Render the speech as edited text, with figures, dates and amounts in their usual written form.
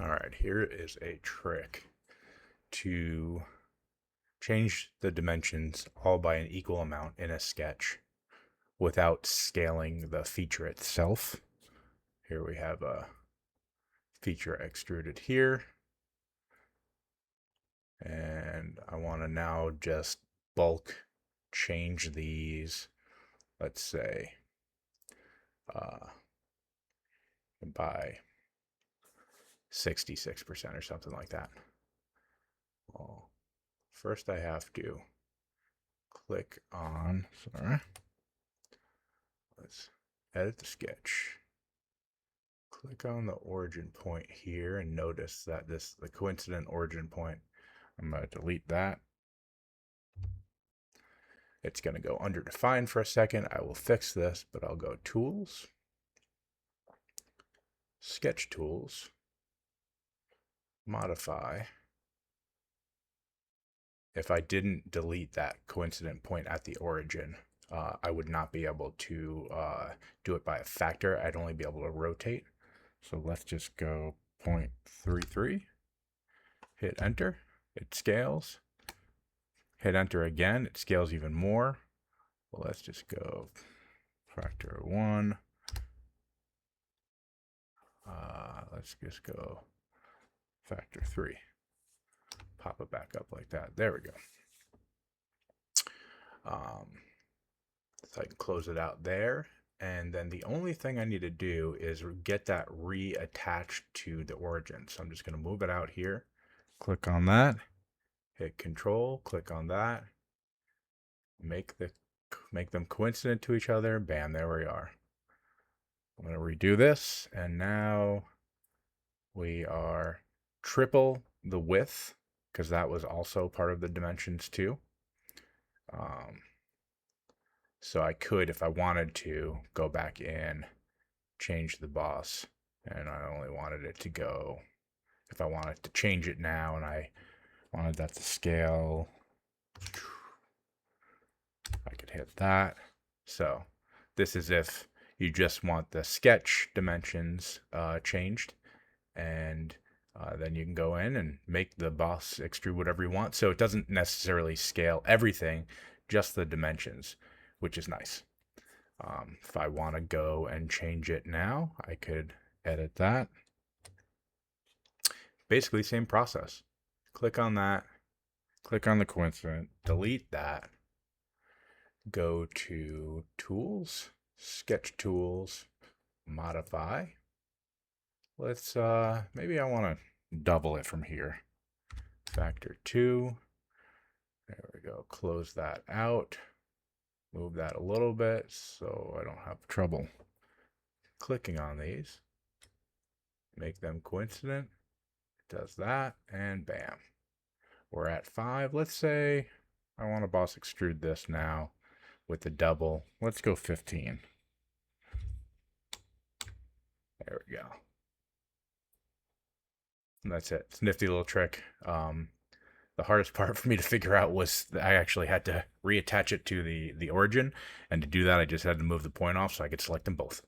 All right, here is a trick to change the dimensions all by an equal amount in a sketch without scaling the feature itself. Here we have a feature extruded here. And I want to now just bulk change these, let's say, by 66% or something like that. Well, first I have to click on, let's edit the sketch. Click on the origin point here and notice that the coincident origin point, I'm going to delete that. It's going to go under define for a second. I will fix this, but I'll go tools, sketch tools, modify. If I didn't delete that coincident point at the origin, I would not be able to do it by a factor. I'd only be able to rotate. So let's just go 0.33, hit enter, it scales, hit enter again, it scales even more. Well, let's just go factor 1. Let's just go factor 3. Pop it back up like that. There we go. So I can close it out there. And then the only thing I need to do is get that reattached to the origin. So I'm just going to move it out here. Click on that. Hit Control. Click on that. Make them coincident to each other. Bam, there we are. I'm going to redo this. And now we are triple the width, because that was also part of the dimensions too. So I could, if I wanted to, go back in, change the boss, and I only wanted it to go, if I wanted to change it now and I wanted that to scale, I could hit that. So this is if you just want the sketch dimensions changed, and then you can go in and make the boss extrude whatever you want. So it doesn't necessarily scale everything, just the dimensions, which is nice. If I want to go and change it now, I could edit that. Basically, same process. Click on that, click on the coincident, delete that, go to Tools, Sketch Tools, Modify. Let's, maybe I want to double it from here. Factor 2. There we go. Close that out. Move that a little bit so I don't have trouble clicking on these. Make them coincident. It does that, and bam. We're at 5. Let's say I want to boss extrude this now with the double. Let's go 15. There we go. And that's it. It's a nifty little trick. The hardest part for me to figure out was that I actually had to reattach it to the origin, and to do that I just had to move the point off so I could select them both.